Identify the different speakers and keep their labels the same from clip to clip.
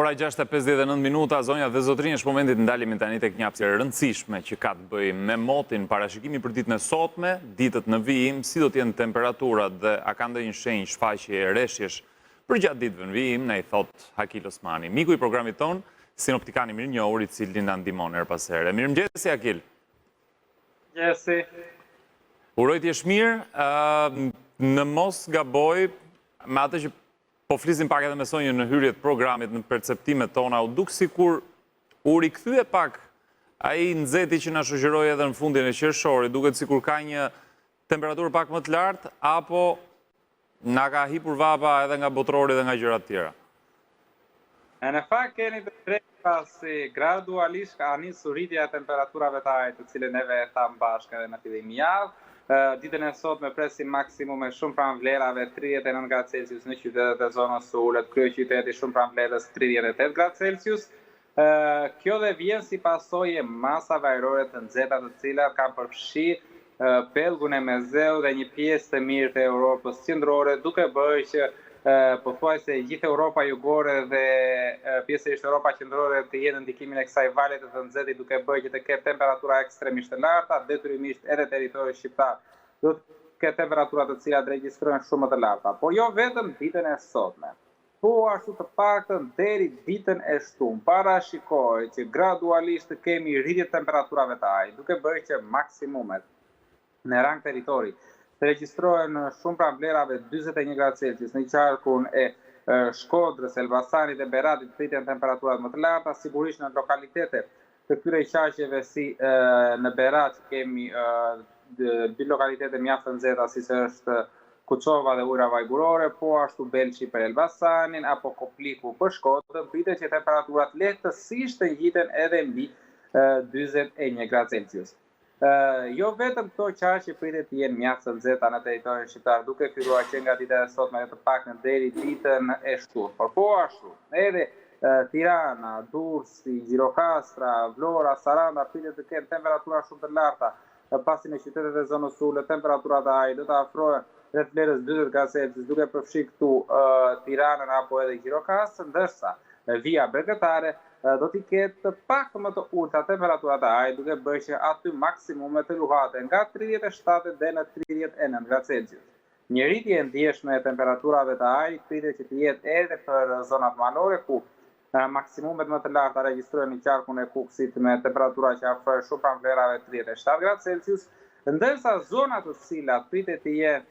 Speaker 1: Ora 6:59 minuta, zonja dhe zotrinj, është momentit ndalemi tani tek një hapësirë e rëndësishme që ka të bëjë me motin, parashikimi për ditën e sotme, ditët në vijim, si do të jenë temperaturat dhe a ka ndonjë shenjë shfaqje e rreshjesh për gjatë ditëve në vijim, ne i thot Akil Osmani, miku i programit ton, sinoptikani mirënjohur i cili na ndihmon her pas here. Mirëmëngjesi Akil.
Speaker 2: Mirëmëngjesi.
Speaker 1: Uroj të jesh mirë, në mos gaboj me atë që po flisim pak edhe me Sonjën në hyrjet programit, në perceptimet tona, u duk sikur u rikthye pak ai nxehti që na shoqëroi edhe në fundin e qershorit, duket sikur ka një temperaturë pak më të lartë, apo na ka hipur vapa edhe nga botrori dhe nga gjërat tjera.
Speaker 2: Në fakt keni të drejtë, pasi gradualisht ka nisur rritja e temperaturave të ajrit, të cilën neve e tham bashkë edhe në fillim javë. Ditën e sotme presim maksimum e shumë pranë vlerave 39 gradë Celsius në qytetet e zonës së ulët, kryeqyteti shumë pranë vlerës 38 gradë Celsius. Kjo dhe vjen si pasojë masave ajrore të nxehta, të cilat kanë përfshirë pellgun e Mezeu dhe një pjesë të mirë të Europës qendrore, duke bërë që pothuajse gjithë Europa jugore dhe pjesërisht Europa qendrore të jenë në ndikimin e kësaj vale të nxehtë, duke bërë që të ketë temperatura ekstremisht të larta, detyrimisht edhe territori shqiptar do të ketë temperatura të cilat regjistrojnë shumë më të larta. Po jo vetëm ditën e sotme. Po ashtu të paktën deri ditën e shtunë parashikohet që gradualisht kemi rritje temperaturave të ajrit, duke bërë që maksimumet në rang territori të regjistrohen shumë pranë vlerave 41 gradë Celsius në qarkun e Shkodrës, Elbasanit dhe Beratit pritën temperaturat më të larta, sigurisht në lokalitete të këtyre qaqeve si në Berat kemi dy lokalitete mjaft të nxehta si është Kuçova dhe ujra vajgurore, po ashtu Belçi për Elbasanin apo Kopliku për Shkodrën, pritet që temperaturat lehtësisht të ngjiten edhe mbi 41 gradë Celsius. Jo vetëm këto qaqe pritet të jenë mjaft të nxehta në territorin shqiptar, duke filluar që nga dita e sotme të paktën deri ditën e shtunë. Por po ashtu, edhe Tirana, Durrësi, Gjirokastra, Vlora, Saranda pritet të kenë temperatura shumë të larta, pasi në qytetet e zonës së ulët temperaturat e ajrit do të afrohen rreth vlerës 40 gradë Celsius, duke përfshirë këtu Tiranën apo edhe Gjirokastrën, ndërsa vija bregëtare do t'i ketë pak më të ulta temperaturat e ajrit, duke bërë që aty maksimumet të luhaten nga 37 dhe në 39 gradë Celsius. Një rritje e ndjeshme e temperaturave të ajrit pritet që të jetë edhe për zonat malore, ku maksimumet më të larta regjistrohen në qarkun e Kukësit me temperatura që afrohen shumë pranë vlerave 37 gradë Celsius, ndërsa zonat të cilat pritet të jenë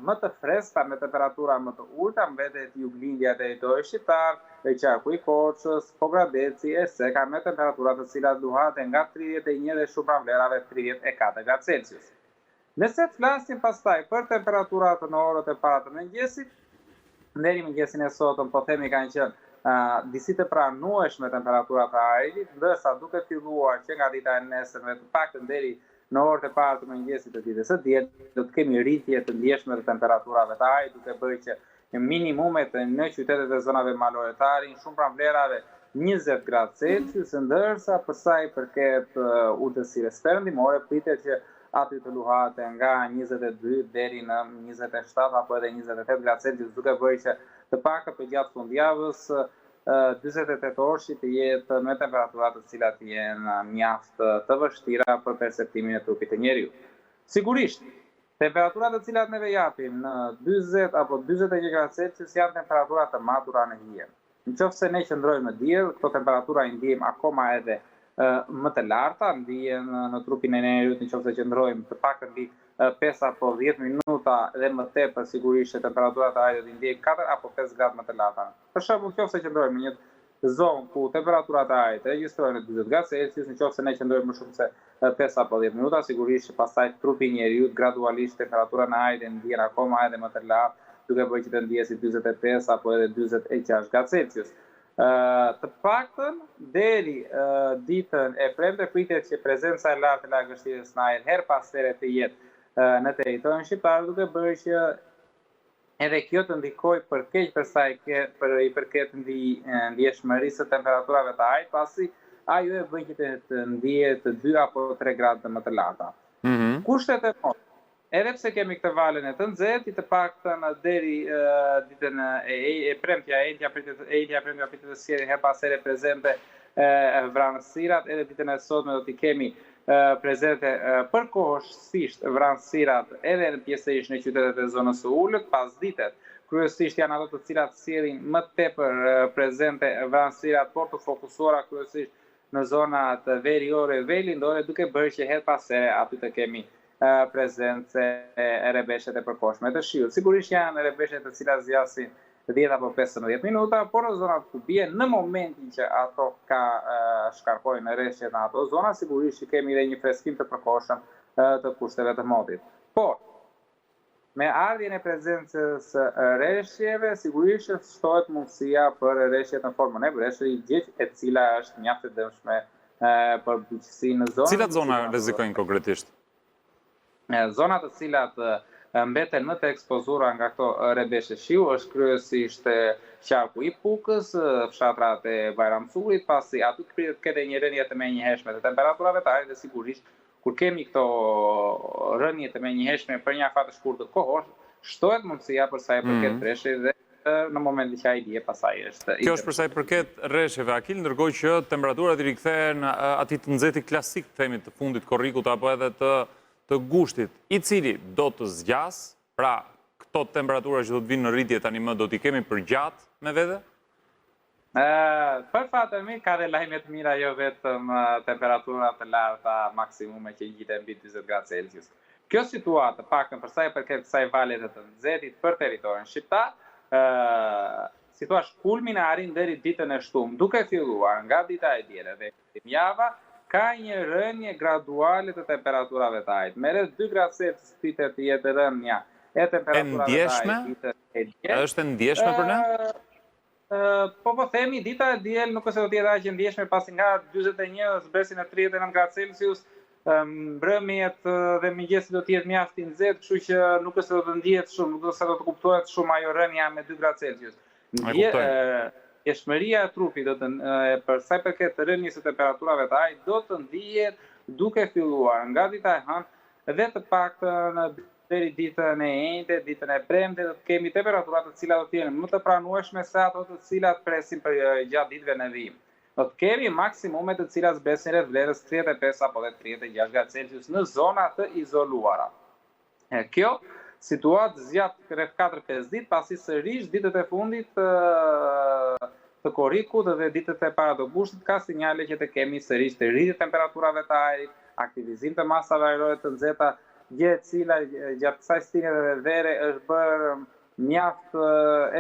Speaker 2: më të freskëta me temperatura më të ulta mbetet juglindja e territorit shqiptar, qarku i Korçës, Pogradeci e Seka me temperatura të cilat luhaten nga 31 dhe shumë pranë vlerave 34 gradë Celsius. Nëse të flasim pastaj për temperaturat në orët e para të mëngjesit, deri mëngjesin e sotëm po themi kanë qenë disi të pranueshme temperaturat e ajrit, ndërsa duke filluar që nga dita e nesërme të paktën deri në orët e parë të mëngjesit të ditës së diel do të kemi rritje të ndjeshme të temperaturave të ajrit, duke bërë që minimumet në qytetet e zonave malore të arrin shumë pranë vlerave 20 gradë Celsius, ndërsa për sa i përket ultësisë perëndimore pritet që aty të luhaten nga 22 deri në 27 apo edhe 28 gradë Celsius, duke bërë që të paktën për gjatë fundjavës 48 orëshi të jetë me temperaturat të cilat jenë mjaft të vështira për perceptimin e trupit të njeriut. Sigurisht, temperaturat të cilat neve japim në 40 apo 41 gradë Celsius janë temperaturat të matura në hije. Nëse ne qëndrojmë në diell, këto temperatura i ndjejmë akoma edhe më të larta, ndihen në trupin e njeriut nëse qëndrojmë të paktën mbi 5 apo 10 minuta dhe më tepër, sigurisht temperaturat e ajrit i ndjejmë 4 apo 5 gradë më të larta. Për shembull, nëse qëndrojmë në një zonë ku temperaturat e ajrit regjistrohen në 40 gradë Celsius, nëse ne qëndrojmë më shumë se 5 apo 10 minuta, sigurisht që pastaj trupi i njeriut gradualisht temperatura e ajrit ndjen akoma edhe më të lartë, duke bërë që të ndjejë si 45 apo edhe 46 gradë Celsius. Të paktën deri ditën e premte pritet që prezenca e lartë e lagështirës në ajër her pas here të jetë në territorin shqiptar, duke bërë që edhe kjo të ndikoj për keq për sa i përket ndjeshmërisë së temperaturave të ajrit, pasi ajo e bën që të ndihet 2 apo 3 gradë më të larta. Kushtet e motit edhe pse kemi këtë valen e të nxehtë, të paktën deri ditën e premtja, Elja pritet të sjellë her pas here prezente vranësirat, edhe ditën e sotme do t'i kemi prezente përkohësisht vranësirat edhe në pjesërisht në qytetet e zonës së ulët, pasditet kryesisht janë ato të cilat sjellin më tepër prezente vranësirat, por të fokusuara kryesisht në zonat veriore dhe lindore, duke bërë që her pas here aty të kemi prezencë e rebeshet e përkohshme të shiut. Sigurisht janë rebeshet të cilat zgjasin 10 apo 15 minuta, por në zonat ku bie në momentin që ato shkarkojnë në rreshtet në ato zona, sigurisht që kemi edhe një freskim të përkohshëm të kushteve të motit. Por me ardhjen e prezencës rreshjeve, sigurisht që shtohet mundësia për rreshjet në formën e breshëri, gjë e cila është mjaft e dëmshme për bujqësi në zonë.
Speaker 1: Cilat zona rrezikojnë konkretisht?
Speaker 2: Zonat të cilat mbeten më të ekspozura nga këto rebeshe shiu është kryesisht qarku i Pukës, fshatrat e Bajramsullit, pasi aty pritet të ketë një rënje të menjëhershme të temperaturave të ajrit dhe sigurisht kur kemi këto rënje të menjëhershme për një afat të shkurtër kohosh, shtohet mundësia për sa i përket rreshjeve dhe në momentin që ai bie pasaj është.
Speaker 1: Kjo është për sa i përket rreshjeve, Akil, ndërkohë që temperaturat i rikthehen atij të nxehti klasik, themi, të fundit korrikut apo edhe të gushtit, i cili do të zgjas, pra këto temperatura që do të vinë në rritje tani më do t'i kemi përgjatë me vete?
Speaker 2: Për fatë e mirë, ka dhe lajme të mira, jo vetëm temperatura të larta maksimume që gjiten mbi 40 gradë Celsius. Kjo situatë, paktën për sa i përket kësaj valje të nxehtit për territorin shqiptar, situash kulmin e arrin deri ditën e shtunë, duke filluar nga dita e diele dhe javë, ka një rënje graduale të temperaturave të ajrit. Me rreth 2 gradë Celsius pritet të jetë rënja e temperaturave të ajrit.
Speaker 1: Është e ndjeshme për ne?
Speaker 2: Po themi dita e diel nuk është do të jetë aq e ndjeshme, pasi nga 41 zbresin në 39 gradë Celsius, mbrëmjet dhe mëngjesi do të jetë mjaft i nxehtë, kështu që nuk është do të ndihet shumë, nuk është do të kuptohet shumë ajo rënja me 2 gradë Celsius. Jeshmëria e trupit për sa i përket rënjes së temperaturave të ajrit do të ndihet duke filluar nga dita e hënë dhe të paktën deri ditën e enjte, ditën e premte do të kemi temperatura të cilat do të jenë më të pranueshme se ato të cilat presim për gjatë ditëve në vijim. Do të kemi maksimume të cilat zbresin rreth vlerës 35 apo 36 gradë Celsius në zona të izoluara. Kjo situatë zgjat rreth 4-5 ditë, pasi sërish ditët e fundit të korrikut dhe ditët e para të gushtit ka sinjale që të kemi sërish të rritje temperaturave të ajrit, aktivizim të masave ajrore të nxehta, gjë e cila gjatë kësaj stine dhe vere është bërë mjaft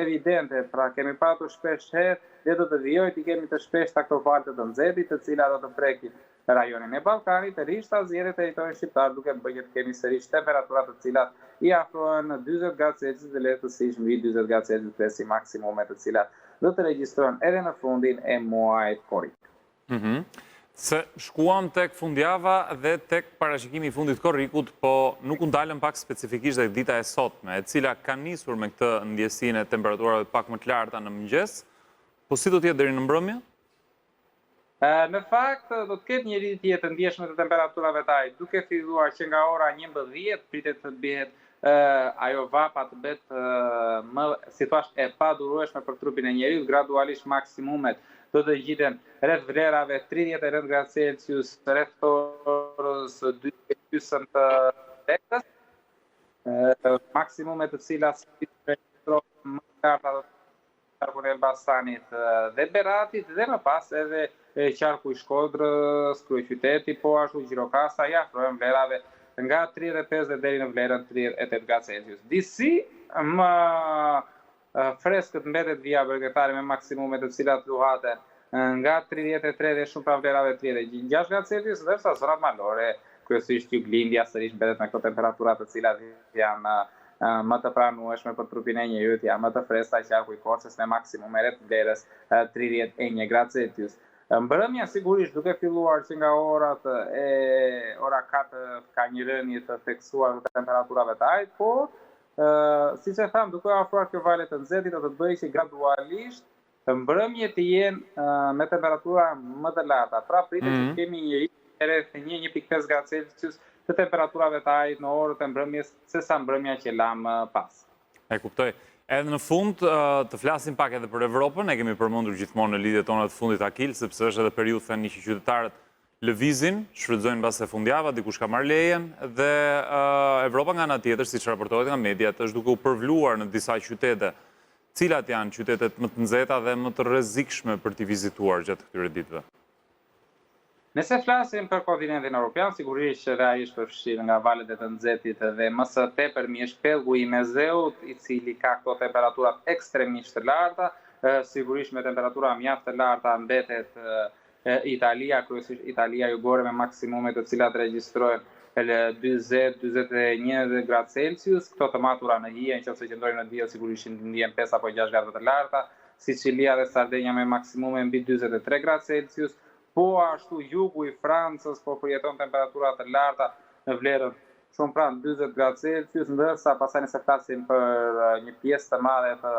Speaker 2: evidente, pra kemi patur shpesh herë dhe do të vijojë të kemi të shpeshta këto valë të nxehtit, të cilat do të prekin rajonin e Ballkanit, rishta zgjedhjet territorin shqiptar, duke bërë që të kemi sërish temperatura të cilat i afrohen 40 gradë Celsius dhe lehtësisht mbi 40 gradë Celsius presim maksimume të cilat do të regjistrohen edhe në fundin e muajit korrik.
Speaker 1: Se shkuam tek fundjava dhe tek parashikimi i fundit korrikut, po nuk u ndalëm pak specifikisht dhe dita e sotme, e cila ka nisur me këtë ndjesinë e temperaturave pak më të larta në mëngjes, po si do të jetë deri në mbrëmje?
Speaker 2: Në fakt, do të ketë një rritje të ndjeshme të temperaturave të ajrit, duke filluar që nga ora 11 pritet të bëhet ajo vapa të bëhet më situash e padurueshme për trupin e njeriut, gradualisht maksimumet do të gjiten rreth vlerave 39 gradë Celsius, rreth orës 2:30 të ditës, maksimumet të cilat regjistrojnë më të larta qarku i Elbasanit dhe Beratit dhe më pas edhe qarku i Shkodrës, kryeqyteti, po ashtu Gjirokastra, ja afrohen vlerave nga 35 deri në vlerën 38 gradë Celsius. Disi më freskët mbetet vija bërgetare me maksimume të cilat luhaten nga 33 dhe shumë pranë vlerave 36 gradë Celsius, ndërsa zonat malore, kryesisht Juglindja, sërish mbetet me këto temperatura të cilat janë më të pranueshme për trupin e njeriut, janë më të freskëta qarku i Korçës me maksimume rreth vlerës 31 gradë Celsius. Mbrëmja sigurisht duke filluar që nga ora 4 ka një rënje të theksuar të temperaturave të ajrit, por siç e tham, duke afruar kjo valë të nxehtit do të bëjë që gradualisht mbrëmjet të jenë me temperatura më të larta. Pra pritet që kemi një rritje rreth 1.5 gradë Celsius të temperaturave të ajrit në orët e mbrëmjes se sa mbrëmja që lam pas.
Speaker 1: E kuptoj. Edhe në fund të flasim pak edhe për Evropën, e kemi përmendur gjithmonë në lidhjet tona të fundit Akil, sepse është edhe periudhë thënë që qytetarët lëvizin, shfrytëzojnë mbase fundjava, dikush ka marrë lejen dhe Evropa nga ana tjetër, siç raportohet nga mediat, është duke u përvluar në disa qytete. Cilat janë qytetet më të nxehta dhe më të rrezikshme për t'i vizituar gjatë këtyre ditëve?
Speaker 2: Nëse flasim për kontinentin evropian, sigurisht që ai është përfshirë nga valët e të nxehtit dhe më së tepërmi është pellgu i Mezeut, i cili ka këto temperaturat ekstremisht të larta, sigurisht me temperatura mjaft të larta mbetet Italia, kryesisht Italia jugore me maksimume të cilat regjistrojnë 20-21 gradë Celsius, këto të matura në hije, nëse qëndrojnë në diell sigurisht ndihen 5 apo 6 gradë të larta, Sicilia dhe Sardenja me maksimume mbi 43 gradë Celsius, po ashtu jugu i Francës po përjeton temperatura të larta në vlerën shumë pranë 40 gradë Celsius, ndërsa pastaj nëse flasim për një pjesë të madhe të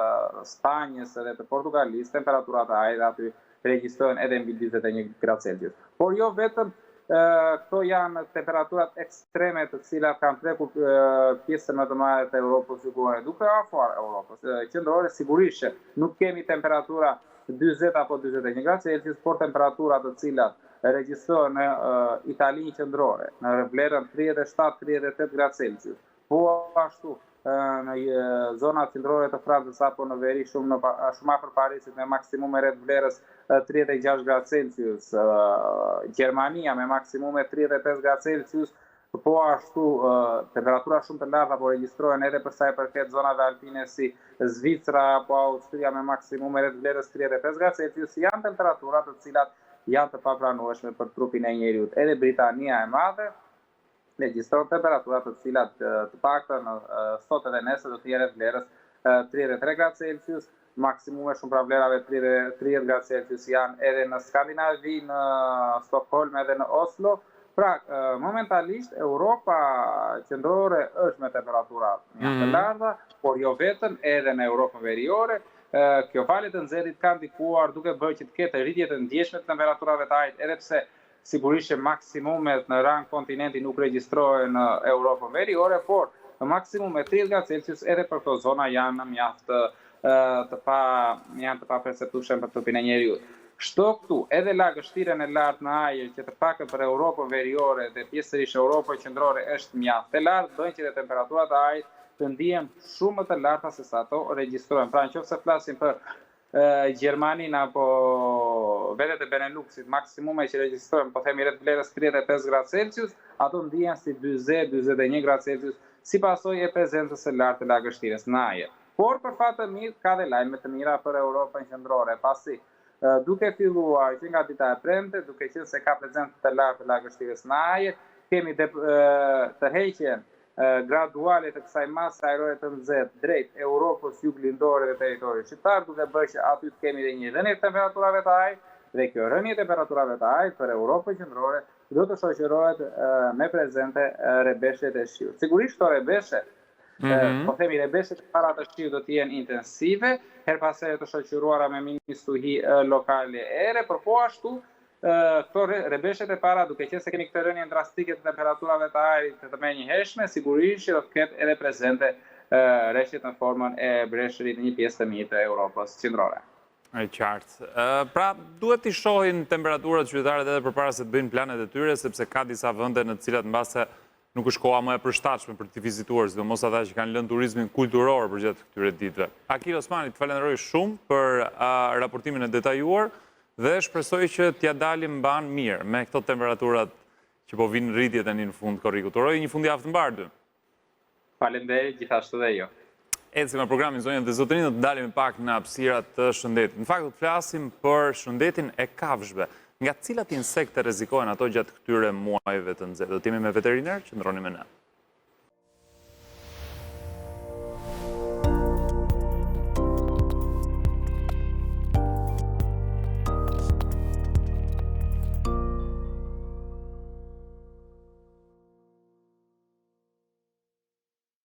Speaker 2: Spanjës dhe të Portugalisë, temperaturat e ajrit aty regjistrojnë edhe mbi 41 gradë Celsius. Por jo vetëm këto janë temperaturat ekstreme të cilat kanë prekur pjesën më të madhe të Europës jugore, duke afruar Europës qendrore, sigurisht që nuk kemi temperatura 40 apo 41 gradë Celsius, por temperaturat të cilat regjistrojnë në Italinë qendrore, në vlerën 37-38 gradë Celsius. Po ashtu në zonat qendrore të Francës apo në veri shumë afër Parisit me maksimume rreth vlerës 36 gradë Celsius, Gjermania me maksimume 35 gradë Celsius, po ashtu temperatura shumë të larta po regjistrohen edhe për sa i përket zonave alpine si Zvicra apo Austria me maksimume rreth vlerës 35 gradë Celsius, janë temperatura të cilat janë të papranueshme për trupin e njeriut. Edhe Britania e Madhe regjistron temperatura të cilat të paktën sot edhe nesër do të jenë rreth vlerës 33 gradë Celsius, maksimume shumë pra vlerave 30 gradë Celsius janë edhe në Skandinavi, në Stockholm edhe në Oslo. Pra, momentalisht Europa qendrore është me temperatura mjaft të larta, por jo vetëm, edhe në Europën veriore, kjo valë të nxehtit kanë ndikuar duke bërë që të ketë rritje të ndjeshme të temperaturave të ajrit, edhe pse sigurisht që maksimumet në rang kontinenti nuk regjistrohen në Europën veriore, por në maksimume 30 gradë Celsius edhe për këto zona janë mjaft të pa perceptueshme për trupin e njeriut. Shto këtu, edhe lagështiren e lartë në ajër që të pakën për Europën veriore dhe pjesërisht Europën qendrore është mjaft të lartë, bëjnë që dhe temperaturat e ajrit të ndihen shumë më të larta se sa ato regjistrohen. Pra nëse flasim për Gjermaninë apo vendet e Beneluxit, maksimume që regjistrojnë po themi rreth vlerës 35 gradë Celsius, ato ndihen si 40-41 gradë Celsius si pasojë e prezencës së lartë të lagështirës në ajër. Por për fat të mirë ka dhe lajme të mira për Europën qendrore, pasi duke filluar që nga dita e premte, duke qenë se ka prezencë të lartë të lagështirës në ajër, kemi tërheqjen graduale të kësaj mase ajrore të nxehtë drejt Europës juglindore dhe territorit shqiptar, duke bërë që aty të kemi dhe një rënje të temperaturave të ajrit, dhe kjo rënje të temperaturave të ajrit për Europën qendrore do të shoqërohet me prezente rebeshjet e shiut. Sigurisht këto rebeshje po themi rebeshjet para të shiut do të jenë intensive, her pas here të shoqëruara me ministuhi lokale ere, por po ashtu këto rebeshjet e para duke qenë se kemi këtë rënje drastike të temperaturave të ajrit të menjëhershme, sigurisht që do të ketë edhe prezente rreshtet në formën e breshërit në një pjesë të mirë të Europës qendrore.
Speaker 1: E qartë. Pra, duhet t'i shohin temperaturat qytetarët edhe përpara se të bëjnë planet e tyre, sepse ka disa vende në të cilat mbase nuk është koha më e përshtatshme për t'i vizituar, sidomos ata që kanë lënë turizmin kulturor për gjatë këtyre ditëve. Akil Osmani, të falenderoj shumë për raportimin e detajuar dhe shpresoj që t'ja dalim mban mirë me këto temperaturat që po vinë rritje tani në fund korrikut. Uroj një fundjavë të mbarë.
Speaker 2: Faleminderit gjithashtu dhe jo.
Speaker 1: Ecim me programin Zonjën dhe Zotërinë, do të dalim pak në hapësirat të shëndetit. Në fakt do të flasim për shëndetin e kafshëve. Nga cilat insekte rrezikohen ato gjatë këtyre muajve të nxehtë? Do të jemi me veterinar, qëndroni me ne.